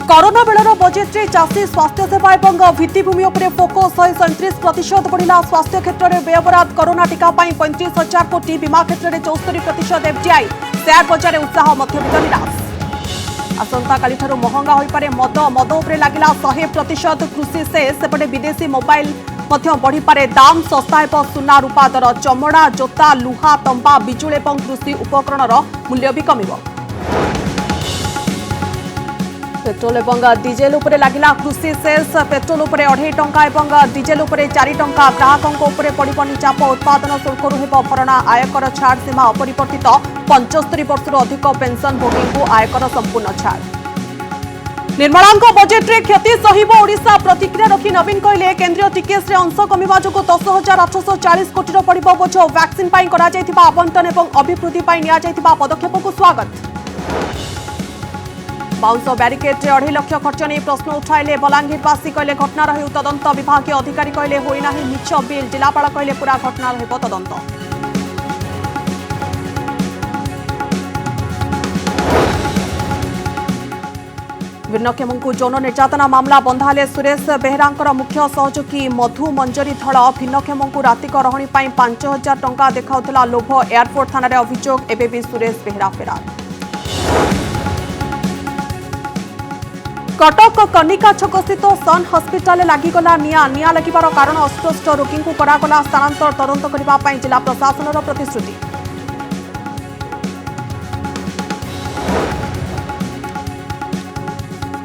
Corona baler budget रे चाषी स्वास्थ्य सेवा और भित्तिभूमि उपरे फोकस 137% बढ़िला स्वास्थ्य क्षेत्र में व्ययबराद कोरोना टीका 35,000 कोटी बीमा क्षेत्र में 64% एफडीआई शेयर बजार में उत्साह मध्यवित्त निराश आसंता काली ठारू महंगा होई पारे मद उपरे लागिला 100% कृषि सेस सेपटे विदेशी मोबाइल बढ़ी पारे दाम सस्ता हेब सुना रूपा दर चमड़ा जोता लुहा तंबा बिजुली और कृषि उपकरण मूल्य भी कमिबो पेट्रोल एवं डीजेल उपरे लागिला कृषि सेस पेट्रोल उपरे 2.5 टंका एवं डीजेल उपरे 4 टंका ग्राहकों उपरे पड़िबनी चाप उत्पादन शुल्करू हेब भरणा आयकर छाड़ सीमा अपरिवर्तित 75 वर्षर अधिक पेंशन भोगी को आयकर संपूर्ण छाड़ निर्मला बजेट रे क्षति सहिब ओडिशा प्रतिक्रिया रखी नवीन कहले केंद्रीय टीकेस रे अंश कमिबा जो 10,840 कोटी पड़िबो बोझ वैक्सीन पाई करा जायथिबा आवंटन एवं अभिवृद्धि पाई निया जायथिबा पदक्षेप को स्वागत बाउंस ब्यारिकेड रे 2.5 लाख खर्च नहीं प्रश्न उठाइले बलांगीरवासी कहले घटना रही तदंत विभाग अधिकारी कहले होइना ही मिछ बिल जिलापाल कहले पूरा घटना रहिबो तदंत भिन्नक्षमों यौन निर्यातना मामला बंधाले सुरेश बेहेरा मुख्य सहयोगी मधु मंजरी धड़ भिन्नक्षमों रातिक रही 5,000 टंका देखाउथिला लोभ एयरपोर्ट थाना अभियोग एबे भी सुरेश बेहेरा फेरार कटक कनिका छक स्थित सन हस्पिटाल लागिगला निया लगिबार कारण अस्वस्थ रोगी को करागला स्थानांतर तदंत करने जिला प्रशासन प्रतिश्रुति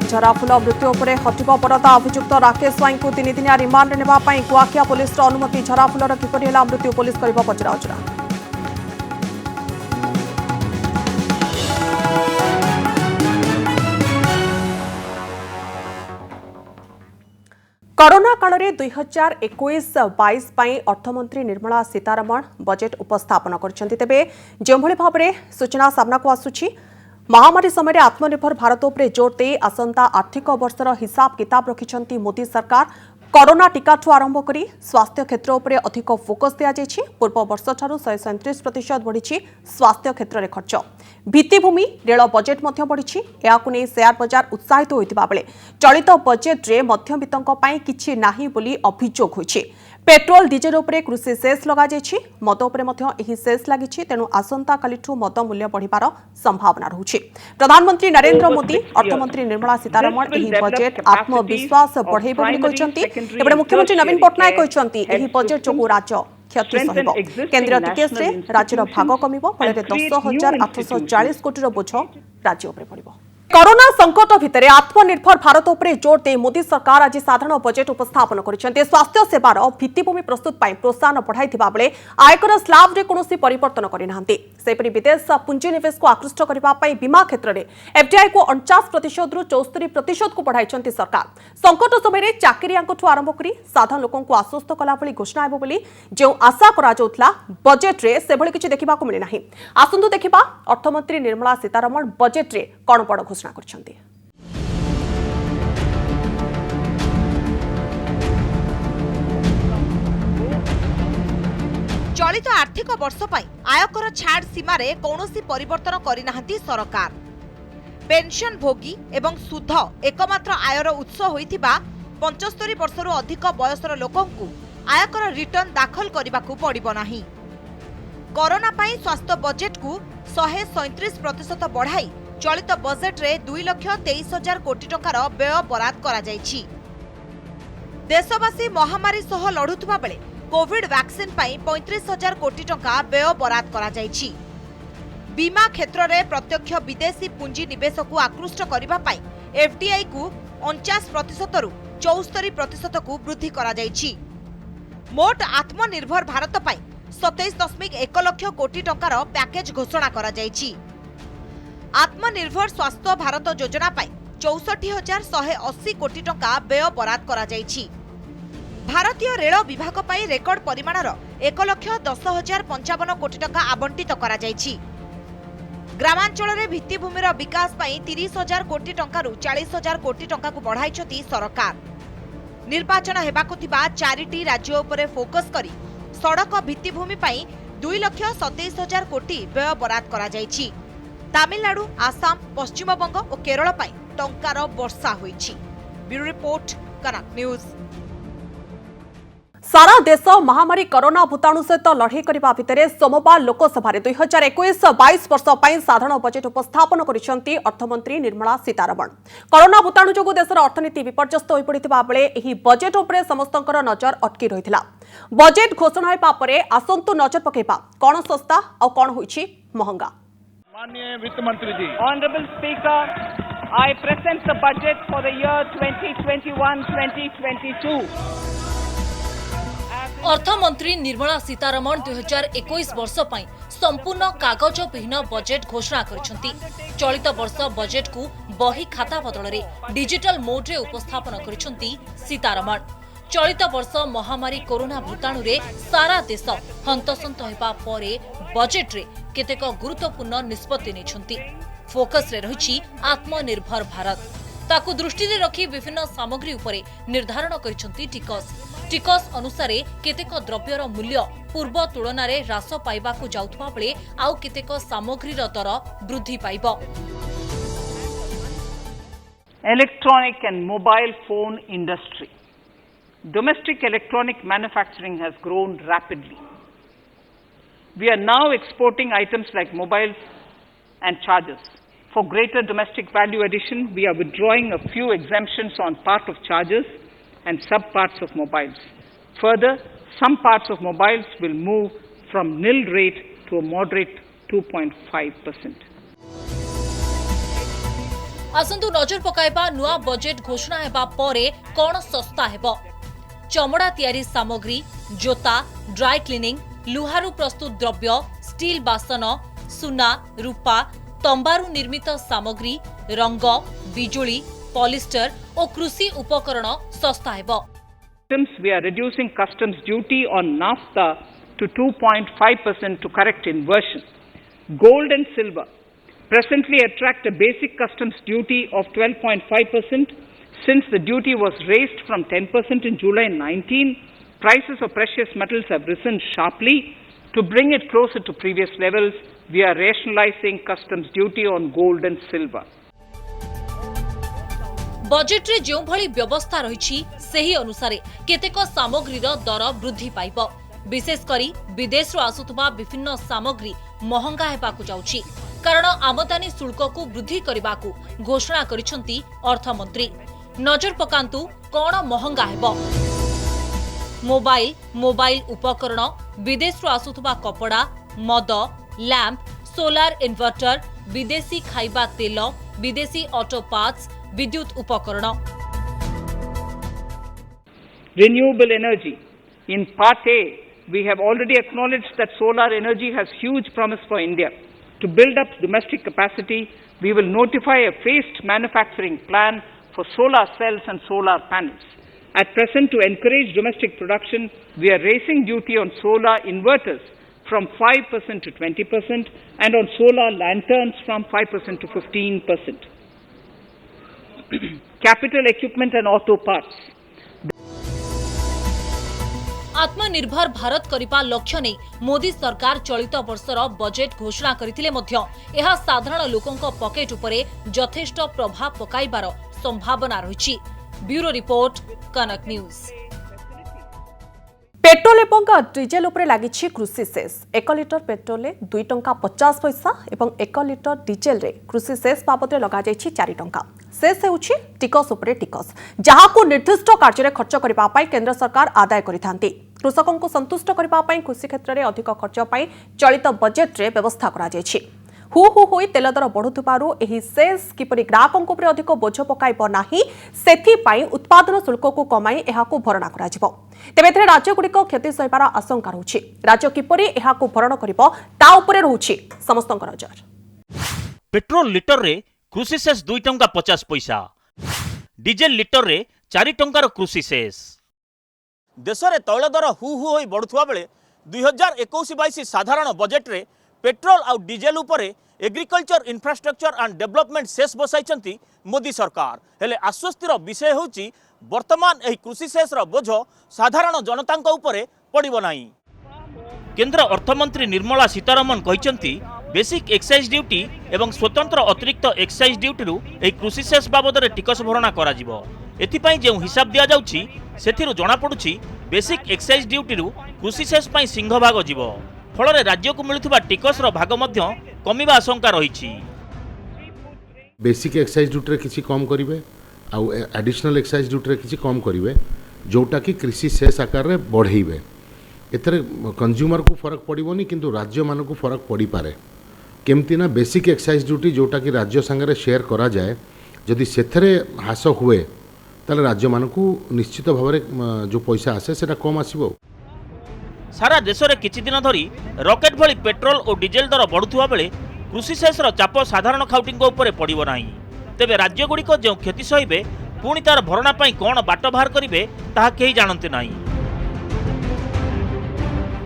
झराफुल मृत्यु पर हटिब परदा अभियुक्त राकेश स्वाई को 3 दिनिया रिमांड नेबाई कुआखिया पुलिस अनुमति झराफुलर किपरि है मृत्यु पुलिस कर पचराउचरा कोरोना काल में 2021-22 अर्थमंत्री निर्मला सीतारमण बजेट उपस्थापन करछन्ति तेबे जेभଳି भाबरे सूचना सामना को आसुछि महामारी समय आत्मनिर्भर भारत उपरे जोर दे आसंता आर्थिक वर्षर हिसाब किताब रखिछन्ति मोदी सरकार कोरोना टीका ठू आरंभ करी स्वास्थ्य क्षेत्र उपरे अधिक फोकस दिया जायछि पूर्व वर्ष ठारू 137% बढ़िछि स्वास्थ्य क्षेत्र रे खर्च भित्तिभूमि रेल बजेट मध्य बढ़िछि याकु नै शेयर बजार उत्साहित होइतिबा बेले चलित बजेट रे मध्यवित्तक पई किछि नाही बोली अभियोग होइछि पेट्रोल डीजेल उपरे कृषि सेस लगा जायछि मद उपरे मध्य एही सेस लागिछि तेनु आसंता कालिठू मद मूल्य बढ़िबार संभावना रहुछि प्रधानमंत्री नरेंद्र मोदी अर्थमंत्री निर्मला सीतारमण एही बजेट आत्मविश्वास बढ़ेइबो बोली कहिसंति एबडे मुख्यमंत्री नवीन पटनायक कहिसंति एही बजेट जोगु राज्य क्षति सहिब केंद्रीय टिकेस रे राज्यर भाग कमिबो फଳରେ 10,840 कोटीर बोझ राज्य उपरे पड़िबो कोरोना संकट भितर आत्मनिर्भर भारत उपरे जोर दे मोदी सरकार आज साधारण बजेट उपस्थापन करिसेंते स्वास्थ्य सेवार भित्तिभूमि प्रस्तुत पाई प्रोत्साहन बढ़ाइथिबा बेले आयकर स्लैब रे कोनोसी परिवर्तन करिनांते सेपरि विदेश पुंजी निवेश को आकृष्ट करबा पाई बीमा क्षेत्र रे एफडीआई को 49% रु 64% को बढ़ाइछंती सरकार संकट समय रे चाकरियांकठू आरंभ करी साधारण लोकन को आश्वस्त कला भली घोषणा हेबो बोली जे आशा करा जाउतला बजेट रे सेभली किछि देखिबा को मिले नाही आसंतु देखिबा अर्थमंत्री निर्मला सीतारमण बजेट रे कोन बड़ घोषणा करछंती चलित आर्थिक वर्ष आयकर छाड़ सीमा रे कौनसी परिवर्तन करिनाहंती सरकार पेंशन भोगी एवं सुध एकमात्र आयर उत्स होइथिबा 75 वर्षरु अधिक बयसर लोकंकु आयकर रिटर्न दाखल करिबाकु पड़िबो नाही कोरोना पाई स्वास्थ्य बजेट को 137% बढ़ाई चलित बजेट रे 2,23,000 कोटी टंकार व्यय बराद करा जायछि देशवासी महामारी सह लढुथबा बेले कोविड वैक्सीन पाई 35,000 कोटी टंका व्यय बराद करा जायछि बीमा क्षेत्र रे प्रत्यक्ष विदेशी पुंजी निवेश को आकृष्ट करिबा पाई एफडीआई को 49% रु 64% को वृद्धि करा जायछि मोट आत्मनिर्भर भारत पाई 27.1 लाख कोटी टंकार पैकेज घोषणा करा जायछि आत्मनिर्भर स्वास्थ्य भारत योजना पाई 64,180 कोटी टंका व्यय बराद करा जायछि भारतीय रेल विभाग पाई रेकर्ड परिमाणर 1,10,055 कोटी टंका आवंटित करा जायछि ग्रामांचल रे भित्तिभूमिर विकास पाई 30,000 कोटी टंकारु 40,000 कोटी टंका को बढ़ाइछथि सरकार निर्वाचन हेबाकु थिबा 4टी राज्य उपरे फोकस करी सड़क भित्तिभूमि पाई 2,27,000 कोटी व्यय बराद करा जायछि तमिलनाडु आसाम पश्चिमबंग और केरल पाई टंकार वर्षा होईछि। ब्यूरो रिपोर्ट कनक न्यूज। सारा देश महामारी कोरोना भूताणु सहित लड़ाई करने भितर सोमवार लोकसभा 2021-22 वर्ष पर साधारण बजेट उपस्थापन करिसेंती अर्थमंत्री निर्मला सीतारमण। कोरोना भूताणु जोगु देशर अर्थनीति विपर्यस्त हो पड़ता बेले एही बजेट उपरे समस्तंकर नजर अटकी रहिथिला। बजेट घोषणा हेबा परे आसंतु नजर पकेबा कौन सस्ता और कौन होईछि महंगा। माननीय वित्त मंत्री जी। Honorable Speaker, I present the budget for the year 2021-2022. अर्थमंत्री निर्मला सीतारमण 2021 वर्ष पर संपूर्ण कागज विहीन बजेट घोषणा करछंती। चलित वर्ष बजेट को बही खाता बदल में डिजिटल मोड रे उपस्थापन करछंती सीतारमण। चलित वर्ष महामारी कोरोना भूताणु रे सारा देश हंतसंत हेबा परे बजेट रे केतेक गुरुत्वपूर्ण निष्पत्ति नेछंती। फोकस रे रहिछि आत्मनिर्भर भारत। ताकु दृष्टि रे रखी विभिन्न सामग्री उपरे निर्धारण करिसंती टिकस। टिकस अनुसारे केतेक द्रव्यर मूल्य पूर्व तुलन में ह्रास पाइबाकु जाउथबा बेले आउ केतेक सामग्रीर दर वृद्धि पाइबो। Electronic and mobile phone industry. Domestic electronic manufacturing has grown rapidly. We are now exporting items like mobiles and chargers. For greater domestic value addition, we are withdrawing a few exemptions on part of chargers and sub-parts of mobiles. Further, some parts of mobiles will move from nil rate to a moderate 2.5%. आसंतु नजर पकाइबा नुआ budget घोषणा हेबा परे कोन सस्ता हेबो। चमड़ा तयारी सामग्री, जोता, ड्राई क्लीनिंग, लुहारू प्रस्तुत द्रव्य, स्टील बासन, सुना, रूपा, तंबारू निर्मित सामग्री, रंग, बिजुली, पॉलिस्टर और कृषि उपकरण सस्ता हेबो। We are reducing customs duty on naphtha to 2.5% to correct inversion. Gold and silver presently attract a basic customs duty of 12.5%. Since the duty was raised from 10% in July 19, prices of precious metals have risen sharply. To bring it closer to previous levels, we are rationalizing customs duty on gold and silver. Budget रे जो भली व्यवस्था रही सेही अनुसारे केतेक सामग्रीर दर वृद्धि पाइब। विशेष करी विदेश आसुथबा विभिन्न सामग्री महंगा हेबाकु जाउछि कारण आमदानी शुल्क को वृद्धि करबाकू घोषणा करिसंती अर्थमंत्री। नजर पकांतु कोन महंगा हेबो। मोबाइल उपकरण, विदेश आसुथबा कपड़ा, मद, लैंप, सोलार इन्वर्टर, विदेशी खाइबा तेल, विदेशी ऑटो पार्ट्स, विद्युत उपकरण। Renewable energy. In Part A, we have already acknowledged that solar energy has huge promise for India. To build up domestic capacity, we will notify a phased manufacturing plan for solar cells and solar panels. At present, to encourage domestic production, we are raising duty on solar inverters from 5% to 20% and on solar lanterns from 5% to 15%. Capital equipment and auto parts. आत्मनिर्भर भारत करिबा लक्ष्य नै मोदी सरकार चलित वर्षर budget घोषणा करिथिले मध्य एहा साधारण लोकंक pocket उपरे यथेष्ट प्रभाव पकाइबार संभावना रहिछि। ब्यूरो रिपोर्ट कनक न्यूज। पेट्रोल एवं डिजेल उपरे लागिछि कृषि सेस। 1 लिटर पेट्रोल 2 टंका 50 पैसा एवं 1 लिटर डिजेल रे कृषि सेस बाबद लगा जाइछि 4 टंका। सेस हेउछि टिकस उपरे टिकस जहाकू निर्दिष्ट कार्य खर्च करबा पई केंद्र सरकार आदाय करिथांती। कृषकों को संतुष्ट करबा पई कृषि क्षेत्र में अधिक खर्च पई चलित बजेट रे व्यवस्था करा जाइछि। हु होई तेल दर बढ़ुथिबारु एही सेस किपरि ग्राहकों उपरे अधिक बोझ पकाइबो नाही सेथि पई उत्पादन शुल्क को कमाई एहाकू भरणा करा जिवो। तेबे एथरे राज्य गुड़िक क्षति सहिबार आशंका रहुछि। राज्य किपरि एहाकू भरण करिवो ता उपरे रहुछि समस्तक नजर। पेट्रोल लिटर रे कृषि सेस 2 टंका 50 पैसा, डीजेल लिटर रे 4 टंकार कृषि सेस। देश में तैल दर हु होई बढ़ुवा बेले 2021-22 साधारण बजेट रे पेट्रोल आउ डीजेल उपरे agriculture infrastructure and development cess बसाई मोदी सरकार। हेले आश्वस्तिर विषय होची वर्तमान एही कृषि सेस रो बोझ साधारण जनता उपरे पड़िबो नाही। केंद्र अर्थमंत्री निर्मला सीतारमण कहिसंती बेसिक एक्साइज ड्यूटी एवं स्वतंत्र अतिरिक्त एक्साइज ड्यूटी एही कृषि सेस बाबद टिकस भरणा करा जिवो। एथिपाई जो हिसाब दिया जाउछि सेथिरु जणा पडुछि बेसिक एक्साइज ड्यूटी कृषि सेस पाई सिंहभाग जीवो। फल राज्य को मिलुथिबा टिकसर भाग मध्य कमिबा आशंका रहिछि। बेसिक एक्साइज ड्यूटी रे किछि कम करिवे आउ एडिशनल एक्साइज ड्यूटी रे किछि कम करिवे जोटा कि कृषि सेस आकार रे बढ़ेइबे। एथरे कंज्यूमर को फरक पड़िबोनी किंतु राज्य मान को फरक पड़ी पारे। केमती ना बेसिक एक्साइज ड्यूटी जोटा कि राज्य संगे शेयर करा जाए जदि सेथरे हास हुए ताले राज्य मान को निश्चित भाव में जो पैसा आसे सेटा कम आसीबो। सारा देश में किछि दिन धरी रॉकेट भली पेट्रोल और डीजेल दर बढ़ुवा बेले कृषि सेसर चाप साधारण खाउटी उपरे पड़िबो नाही। तेबे राज्य गुड़िक जो क्षति सहिबे पुणी तार भरणा पाई कौन बाट बाहर करिवे ताहा केही जानते नाही।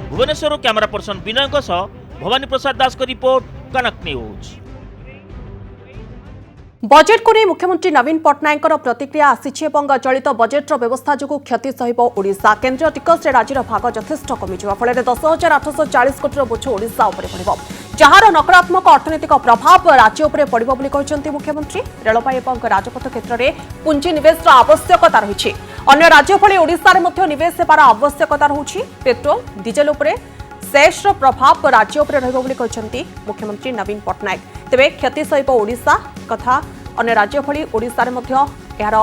भुवनेश्वर कैमरा पर्सन विनय भवानी प्रसाद दास को रिपोर्ट कनक न्यूज। बजेट को नहीं मुख्यमंत्री नवीन पट्टनायक प्रतिक्रिया आसीछि एवं चलित बजेट्र व्यवस्था जो क्षति सहिब ओडिशा। केन्द्रीय टिकस राज्यर भाग यथेष्ट कमिଯିବା फल 10,840 कोटी बोझ ओडिशा उपरे पड़िबो, जार नकारात्मक अर्थनैतिक प्रभाव राज्य उपरे पड़िबो बोली कहिसेंति मुख्यमंत्री। रेलपाई एवं राजपथ क्षेत्र में पुंजी निवेश आवश्यकता रही। अन्य राज्य भली ओडिशा रे मध्य निवेश हेबार आवश्यकता रहुछि। पेट्रोल डीजेल उपरे सेस प्रभाव राज्य उपरे रहिबो बोली कहिसेंति मुख्यमंत्री नवीन पट्टनायक। तेबे क्षति सहिब ओडिशा कथा अन्य राज्य भली ओडिशा रे मध्य यार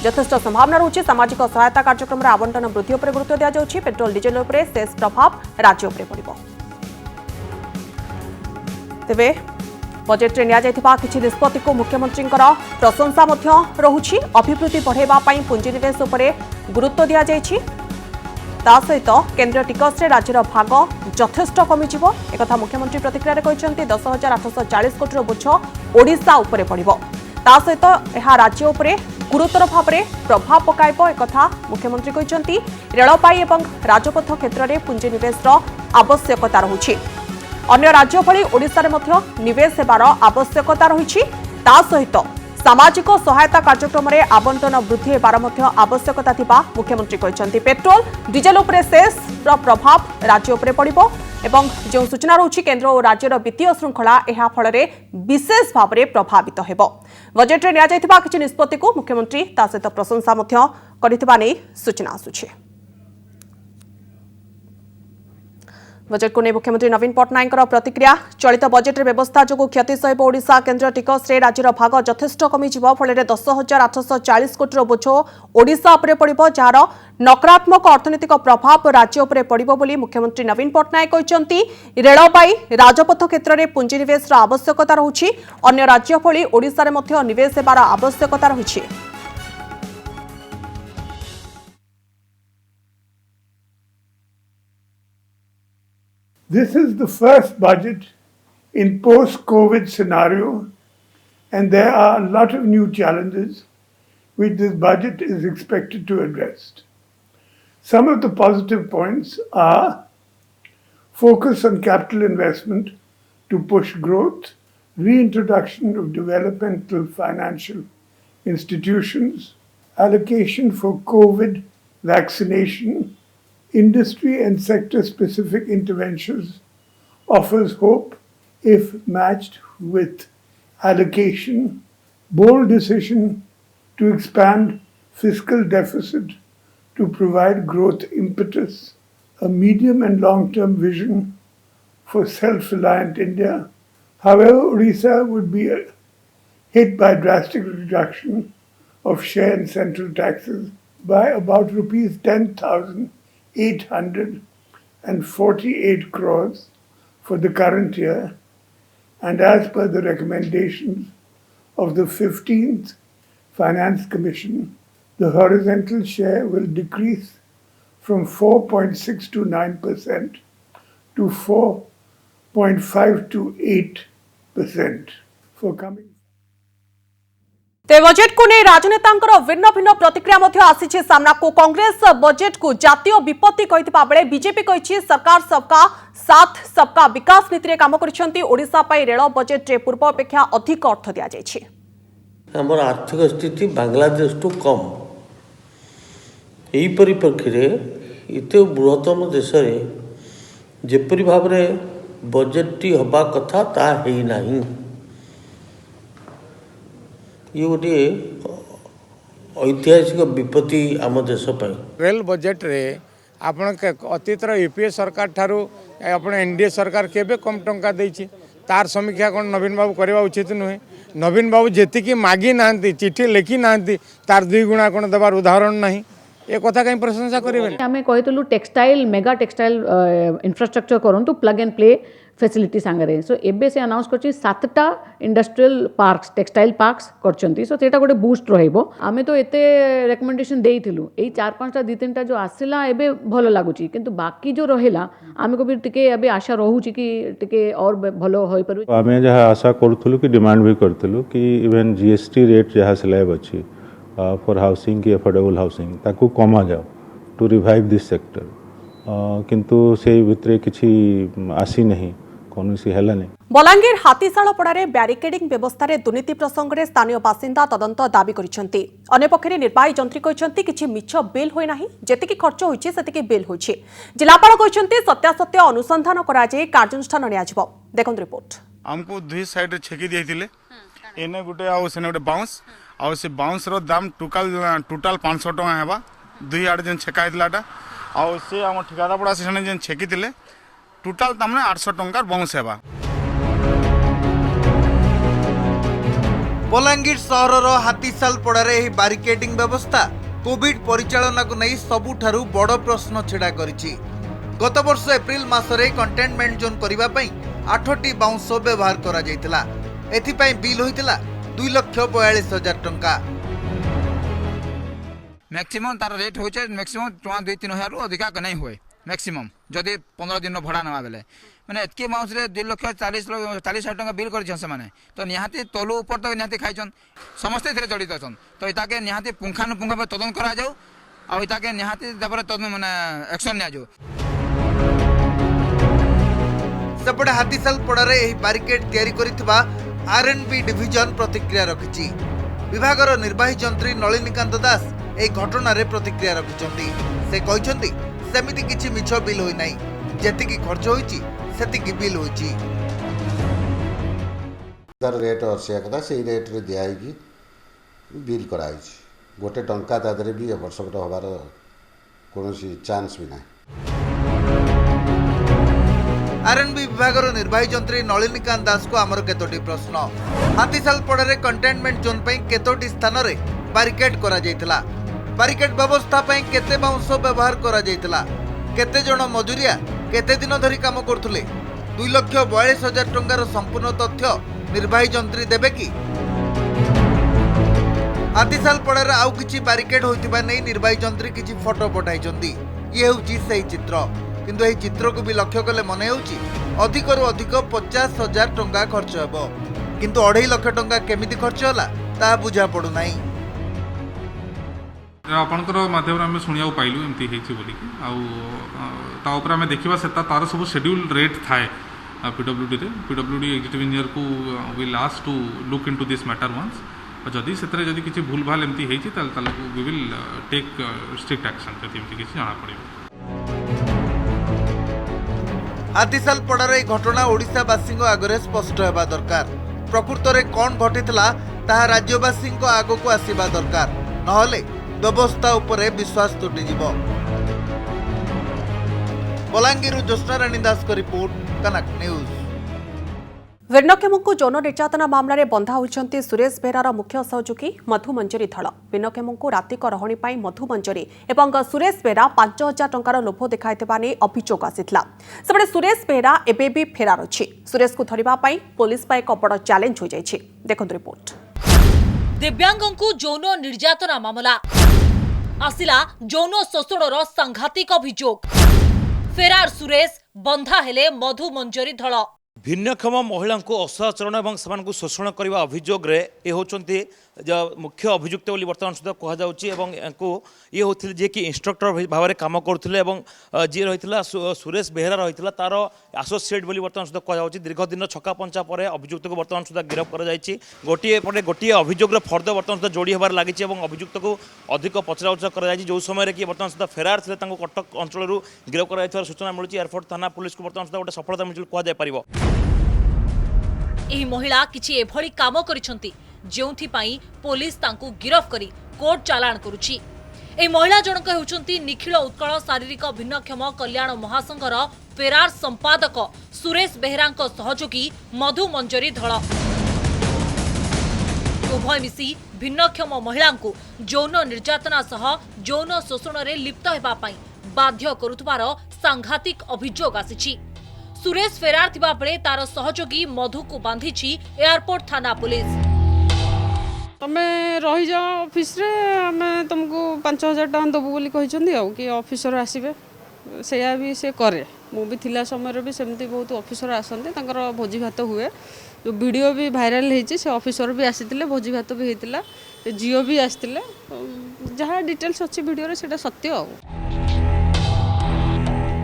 यथेष्ट संभावना रहुछि। सामाजिक सहायता कार्यक्रम आवंटन वृद्धि उपरे गुरुत्व दिया जाउछि। पेट्रोल डीजेल उपरे सेस प्रभाव राज्य उपरे पड़िबो। तेबे बजेट रे निया जायथिबा किछि निष्पत्ति को मुख्यमंत्री प्रशंसा मध्य रहुछि। अभिवृद्धि बढ़ेबा पई पुंजीनिवेश उपरे गुरुत्व दिया जायछि। ता सहित केन्द्रीय टिकस रे राज्यर भाग यथेष्ट कमिजिवो एकथा मुख्यमंत्री प्रतिक्रिया कहिसेंति। 10,840 कोटी बोझ ओडिशा उपरे पड़िबो। ता सहित यह राज्य उपरे गुरुतर भाव में प्रभाव पकाइब एकथा मुख्यमंत्री कहिसेंति। रेलपाई एवं राजपथ क्षेत्र में पुंजीनिवेश आवश्यकता रहुछि। अन्य राज्य भली ओडिशा रे मध्य निवेश हेबार आवश्यकता रही। ता सहित सामाजिक सहायता कार्यक्रम में आवंटन वृद्धि हेबार मध्य आवश्यकता थिबा मुख्यमंत्री कहिसेंति। पेट्रोल डीजेल उपरे सेस प्रभाव राज्य उपरे पड़िबो एवं जो सूचना रही केन्द्र और राज्यर वित्तीय श्रृंखला यह फल विशेष भाव में प्रभावित हेबो। बजेट रे निया जायथिबा किछि निष्पत्ति को मुख्यमंत्री ता सहित प्रशंसा मध्य करिथिबा नै सूचना आसुछि। बजेट को नहीं मुख्यमंत्री नवीन पट्टनायक प्रतिक्रिया। चलित बजेट व्यवस्था जो क्षति सहिब ओडिशा। केन्द्रीय टिकस रे राज्यर भाग यथेष्ट कमिजिवो फल 10,840 कोटी बोझ ओडिशा उपरे पड़िबो, जार नकारात्मक अर्थनैतिक प्रभाव राज्य उपरे पड़िबो बोली मुख्यमंत्री नवीन पट्टनायक कहिसेंति। रेलपाई राजपथ क्षेत्र में पुंजीनिवेश आवश्यकता रहुछि। अन्य राज्य भली ओडिशा रे मध्य निवेश हेबार आवश्यकता रहिछि। This is the first budget in post-COVID scenario, and there are a lot of new challenges which this budget is expected to address. Some of the positive points are focus on capital investment to push growth, reintroduction of developmental financial institutions, allocation for COVID vaccination, industry and sector-specific interventions offers hope if matched with allocation, bold decision to expand fiscal deficit to provide growth impetus, a medium and long-term vision for self-reliant India. However, Odisha would be hit by drastic reduction of share in central taxes by about rupees 10,848 crores for the current year, and as per the recommendations of the 15th Finance Commission, the horizontal share will decrease from 4.629% to 4.528% for coming. ते budget को नहीं राजनेता भिन्न भिन्न प्रतिक्रिया आसी सामना को। कांग्रेस बजेट को जातीय विपत्ति कहिथिबा बेले बीजेपी कहिछि सरकार सबका साथ सबका विकास नीति रे काम करिसेंती। ओडिशा पाई रेल बजेट रे पूर्व अपेक्षा अधिक अर्थ दिया जायछि। हमर आर्थिक स्थिति बांग्लादेश टू कम, एही परिप्रेक्षी रे इते बृहत्तम देश रे जेपरि भाव रे बजेटटी हवा कथा ता है नहीं। ये गोटे ऐतिहासिक विपत्ति आम देश पर। रेल बजेट रे आपण अतीतर यूपीए सरकार ठारू आपण एनडीए सरकार केबे कम टंका देछि तार समीक्षा कौन नवीन बाबू करवा उचित नुहे। नवीन बाबू जेतिकी मागी नांती चिठी लिखी नांती तार 2 गुणा कौन देवार उदाहरण नहीं। ए कथा कहीं प्रशंसा करें। आम कहूँ टेक्सटाइल मेगा टेक्सटाइल इंफ्रास्ट्रक्चर करूँ प्लग एंड प्ले फैसिलिटी सांगे। सो एबे से अनाउंस कर 7टा इंडस्ट्रियल पार्क्स टेक्सटाइल पार्क्स करछंती। सो सेटा गोटे बूस्ट रहिबो। आमे तो एते रेकमेंडेशन देइथिलु एई 4-5टा 2-3टा जो आसिला एबे भलो लागुची किंतु बाकी जो रहेला आमे को भी टिके एबे आशा रहूची कि टिके और भलो होई परु। आमे जहा आशा करथुलु कि डिमांड भी करथुलु कि इवन जीएसटी रेट जहा स्लैब अछि फॉर हाउसिंग की अफोर्डेबल हाउसिंग ताकू कमा जाओ टू रिवाइव दिस सेक्टर किंतु से भितरे किछि आसी नहीं कौनसी हेला नहीं। बलांगीर हातीशालपड़ारे ब्यारिकेडिंग व्यवस्था रे दुर्नीति प्रसंग में स्थानीय बासिंदा तदंत दाबी करिसेंती। अन्य पक्षरे निर्वाही जंत्री कहते किछि मिछ बिल होई नाही जेतिकी खर्च होईछि सेतिकी बिल होईछि। जिलापाल कहते सत्यासत्य अनुसंधान करा जाय कार्यानुष्ठान नियाजिबो। देखंत रिपोर्ट। हमको दुई साइड रे छेकी दिथिले एने गुटे आ सेने गुटे बाउंस आ से बाउंस रो दाम टोटल 500 टका हेबा। दुई आड़ जेन छेका हितलाटा आ से हम ठिकादार पड़ा से जेन छेकी दिले टोटल तमने 800 टंकार बाउंस हेबा। बलांगीर सहरर हातीशालपड़ारे एही बारिकेडिंग व्यवस्था कोविड परिचालना को नहीं सबुठारु बड़ प्रश्न छिड़ा करिछि। गत वर्ष एप्रिल मासरे कंटेनमेंट जोन करिबा पई 8टी बाउंस व्यवहार करा जायतिला। एथिपई बिल होइतिला 2,42,000 टंका। मैक्सिमम तार रेट होचे मैक्सिमम 2-3 हजार रु अधिका नहीं होए मैक्सिमम जदि 15 दिन भड़ा नवा बेले माने एतके बाउंस रे 2,40,000 टंका बिल करछन से माने तो निहाती तलु ऊपर तो निहाती खाइछन समस्त एथरे जड़ित अछन तो इताके निहाती पुंखानुपुंख पे तदन करा जाऊ आ इताके निहाती दबरे तदन माने एक्शन निया जाऊ। सेपटे हातीशालपड़ारे एही बारिकेड तयारी करितबा आरएनबी डिविजन प्रतिक्रिया रखिछि। विभागर निर्वाही जंत्री नलिनीकांत दास एही घटना रे प्रतिक्रिया रखिछन्ती। से कहिछन्ती सेमिति किछि मिछ बिल होई नाही जेतिकी खर्च होईछि सेतिकी बिल होईछि। तार रेट अर्सिया कथा से रेट रे दिया है कि बिल कराइछि गोटे टंका तादरे भी वर्षकट हबार कोनोसी चांस भी नाही। आरएनबी विभागर निर्वाही जंत्री नलिनीकांत दास को आमर केतोटी प्रश्न। हातीशालपड़ारे कंटेनमेंट जोन पई केतोटी स्थान रे बारिकेड करा जायतिला। बारिकेड व्यवस्था पई केते बाउंस व्यवहार करा जायतिला। केते जण मजुरिया केते दिन धरी काम करथुले 2,42,000 टंकार संपूर्ण तथ्य निर्वाही जंत्री देबे कि। हातीशालपड़ारे आउ किछि बारिकेड होइतिबा नै निर्वाही जंत्री किछि फोटो पठाइचंदी। ये होउछि सही चित्र किंतु एही चित्र को भी लक्ष्य कले मने होउछि अधिकरु अधिक 50,000 टंका खर्च हेबो किंतु 2.5 लाख टंका केमिति खर्च होला ता बुझा पडु नाही। आपणकर माध्यम आम शुणा पाइलु एमती बोलिकी ता ऊपर आम देखा से तार सब शेड्यूल रेट थाए पीडब्ल्यूडी रे पीडब्ल्यूडी एग्जीक्यूटिव इंजीनियर को will ask to look into this matter once जदि से जदि भूल भाल एमती होती we will take strict action जदि एमती किसी जना पड़े। हातीशालपड़ार घटना ओडिशावासी आगे स्पष्ट होगा दरकार। प्रकृत में कौन घटीला ताहा राज्यवासी आग को आसवा दरकार नहले व्यवस्था उपरे विश्वास तुटिजिब। बलांगीर ज्योत्स्ना रानी दास को रिपोर्ट कनक न्यूज। भिन्नक्षेमଙ୍କୁ ଯୌନ ନିର୍ଯାତନା ମାମଲାରେ ବନ୍ଧା ହୋଇଛନ୍ତି ସୁରେଶ ବେହେରାର ମୁଖ୍ୟ ସହଯୋଗୀ ମଧୁ ମଞ୍ଜରୀ ଧଳ। भिन्नक्षेमଙ୍କୁ ରାତିକ ରହଣି ପାଇଁ ମଧୁ ମଞ୍ଜରୀ ଏବଂ ସୁରେଶ ବେହେରା 5,000 ଟଙ୍କାର ଲୋଭ ଦେଖାଇଥିବା ନେଇ ଅଭିଯୋଗ ଆସିଥିଲା। ସେପଟେ ସୁରେଶ ବେହେରା ଏବେ ବି ଫେରାର ଅଛି। ସୁରେଶକୁ ଧରିବା ପାଇଁ ପୋଲିସ ପାଇଁ ଏକ ବଡ଼ ଚ୍ୟାଲେଞ୍ଜ ହୋଇଯାଇଛି। ଦେଖନ୍ତୁ ରିପୋର୍ଟ। दिव्यांगଙ୍କୁ ଯୌନ ନିର୍ଯାତନା ମାମଲା ଆସିଲା ଯୌନ ଶୋଷଣର ସାଂଘାତିକ ଅଭିଯୋଗ। ଫେରାର ସୁରେଶ ବନ୍ଧା ହେଲେ ମଧୁ ମଞ୍ଜରୀ ଧଳ। भिन्नक्षम महिला असदाचरण और से शोषण करने अभियोग ये होती मुख्य अभियुक्त बोली बर्तमान सुधा कहुँ ये होते जे कि इंस्ट्रक्टर भाव में कम करुले जी रही सुरेश बेहेरा रही तार आसोसीएट बोली बर्तमान सुधा कहुँ दीर्घ दिन छक्का पंचा पर अभियुक्त को बर्तमान सुधा गिरफ्त कर गोटे पटे गोटे अभियोग फर्द बर्तमान सुधा जोड़ी होबार लगी अभियुक्त को अधिक पचराउचरा कर जो समय कि बर्तमान सुधा फेरार थे कटक अंचल गिरफ्त कर सूचना मिलूँ एयरपोर्ट थाना पुलिस को बर्तमान सुधा गोटे सफलता मिलूँ कहुपर। ଏହି ମହିଳା କିଛି ଏଭଳି କାମ କରିଛନ୍ତି ଯେଉଁଥିପାଇଁ ପୋଲିସ ତାଙ୍କୁ ଗିରଫ କରି କୋର୍ଟ ଚାଲାଣ କରୁଛି। ଏହି ମହିଳା ଜଣକ ହେଉଛନ୍ତି ନିଖିଳ ଉତ୍କଳ ଶାରୀରିକ ଭିନ୍ନକ୍ଷମ କଲ୍ୟାଣ ମହାସଂଘର ଫେରାର ସମ୍ପାଦକ ସୁରେଶ ବେହେରାଙ୍କ ସହଯୋଗୀ ମଧୁ ମଞ୍ଜରୀ ଧଳ। ଉଭୟ ମିଶି ଭିନ୍ନକ୍ଷମ ମହିଳାଙ୍କୁ ଯୌନ ନିର୍ଯାତନା ସହ ଯୌନ ଶୋଷଣରେ ଲିପ୍ତ ହେବା ପାଇଁ ବାଧ୍ୟ କରୁଥିବାର ସାଂଘାତିକ ଅଭିଯୋଗ ଆସିଛି। सुरेश फेरार थिबा बेले तार सहयोगी मधु को बांधिछि एयरपोर्ट थाना पुलिस। तमे रही जाओ ऑफिस रे हमें तुमको 5000 टका दबु बोली कहिसंदी आ कि ऑफिसर आसीबे सेया भी से करे। मु भी थिला समय भी सेमती बहुत ऑफिसर आसंते तांकर भोजी भात हुए जो वीडियो भी वायरल हेछि से ऑफिसर भी आसीतिले भोजी भात भी हेतिला जियो भी आसीतिले जहा डिटेल्स अछि वीडियो रे सेटा सत्य आ।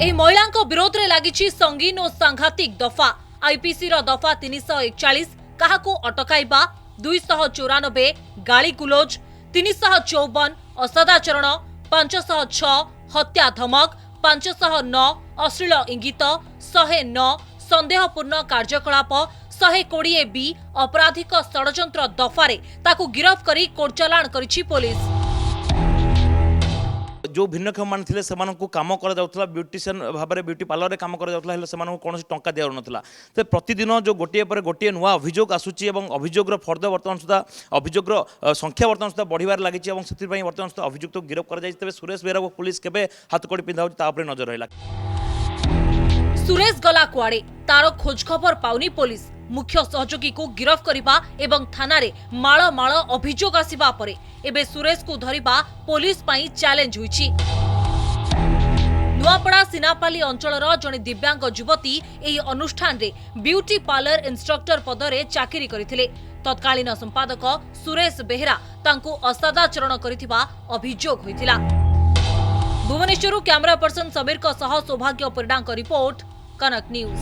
ଏହି ମହିଳାଙ୍କ ବିରୋଧରେ ଲାଗିଛି ସଂଗୀନ ଓ ସାଂଘାତିକ ଦଫା। ଆଇପିସି ର ଦଫା 341 କାହାକୁ ଅଟକାଇବା, 294 ଗାଳି ଗୁଲୋଜ, 354 ଅସଦାଚରଣ, 506 ହତ୍ୟା ଧମକ, 509 ଅଶ୍ଳୀଳ ଇଙ୍ଗିତ, 109 ସନ୍ଦେହପୂର୍ଣ୍ଣ କାର୍ଯ୍ୟକଳାପ, 120 ବି ଅପରାଧିକ ଷଡ଼ଯନ୍ତ୍ର ଦଫାରେ ତାକୁ ଗିରଫ କରି କୋର୍ଟ ଚାଲାଣ କରିଛି ପୋଲିସ। जो भिन्नक्षम मान थे से कम कर ब्यूटिशियन भाव में ब्यूटी पार्लर कम कर कौन टंका दिया ना तो प्रतिदिन जो गोटे पर गोटे नुआ अभियोग आसूची अभियोगर फर्द बर्तमान सुधा अभियोगर संख्या बर्तमान सुधा बढ़िबार लगी से बर्तमान सुधा अभियुक्त गिरफ्त कर सुरेश बेहेरा को पुलिस केबे हाथकड़ी पिंधा होती नजर रहा। सुरेश गला कुआड़े तार खोज खबर पाउनी पुलिस। मुख्य सहयोगी को गिरफ्त करबा एवं थाना रे माळ माळ अभियोग आसीबा परे एबे सुरेश को धरिबा पुलिस पाई चैलेंज होईची। नुआपड़ा सिनापाली अंचलर जने दिव्यांग युवती एही अनुष्ठान रे ब्यूटी पार्लर इंस्ट्रक्टर पदरे चाकरी करथिले। तत्कालीन संपादक सुरेश बेहेरा तांको असदाचरण करथिबा अभियोग होईथिला। भुवनेश्वरु कैमरा पर्सन समीर को सह सौभाग्य परिडांक रिपोर्ट कनक न्यूज।